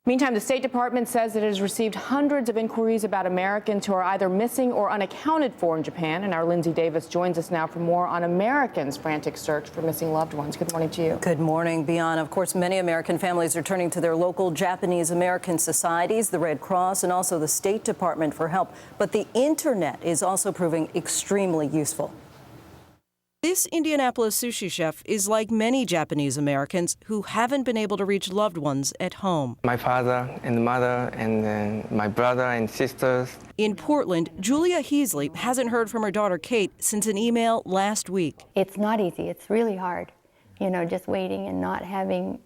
Meantime, the State Department says it has received hundreds of inquiries about Americans who are either missing or unaccounted for in Japan. And our Lindsay Davis joins us now for more on Americans' frantic search for missing loved ones. Good morning to you. Good morning, Bian. Of course, many American families are turning to their local Japanese American societies, the Red Cross, and also the State Department for help. But the internet is also proving extremely useful. This Indianapolis sushi chef is like many Japanese Americans who haven't been able to reach loved ones at home. My father and mother and then my brother and sisters. In Portland, Julia Heasley hasn't heard from her daughter Kate since an email last week. It's not easy. It's really hard, just waiting and not having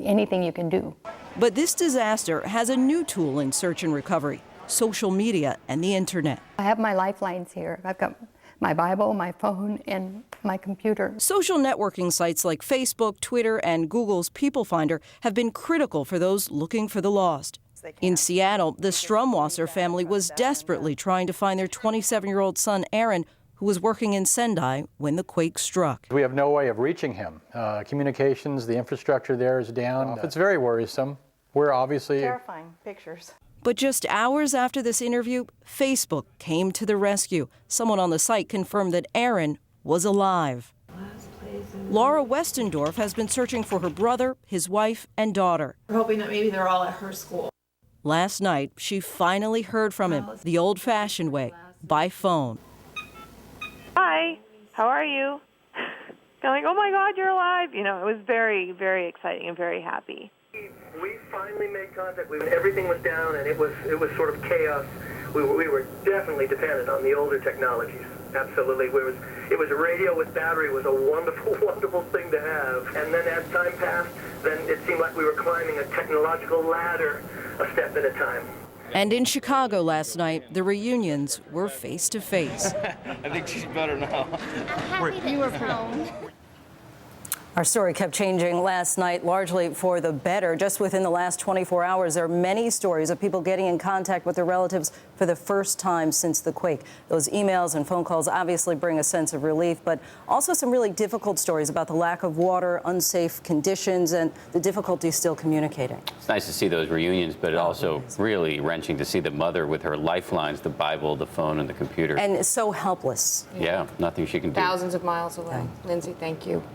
anything you can do. But this disaster has a new tool in search and recovery: social media and the internet. I have my lifelines here. I've got my Bible, my phone, and my computer. Social networking sites like Facebook, Twitter, and Google's People Finder have been critical for those looking for the lost. In Seattle, the Strumwasser family was desperately trying to find their 27-year-old son, Aaron, who was working in Sendai when the quake struck. We have no way of reaching him. Communications, the infrastructure there is down. It's very worrisome. We're obviously... Terrifying pictures. But just hours after this interview, Facebook came to the rescue. Someone on the site confirmed that Aaron was alive. Laura Westendorf has been searching for her brother, his wife, and daughter. We're hoping that maybe they're all at her school. Last night, she finally heard from him the old-fashioned way, by phone. Hi, how are you? Going, oh my God, you're alive. It was very, very exciting and very happy. We finally made contact. Everything was down, and it was sort of chaos. We were definitely dependent on the older technologies. Absolutely, it was a radio with battery. Was a wonderful, wonderful thing to have. And then as time passed, then it seemed like we were climbing a technological ladder, a step at a time. And in Chicago last night, the reunions were face to face. I think she's better now. I'm happy that you were home. Our story kept changing last night, largely for the better. Just within the last 24 hours, there are many stories of people getting in contact with their relatives for the first time since the quake. Those emails and phone calls obviously bring a sense of relief, but also some really difficult stories about the lack of water, unsafe conditions, and the difficulty still communicating. It's nice to see those reunions, but also really wrenching to see the mother with her lifelines, the Bible, the phone, and the computer. And so helpless. Yeah, nothing she can do. Thousands of miles away. Lindsay, thank you.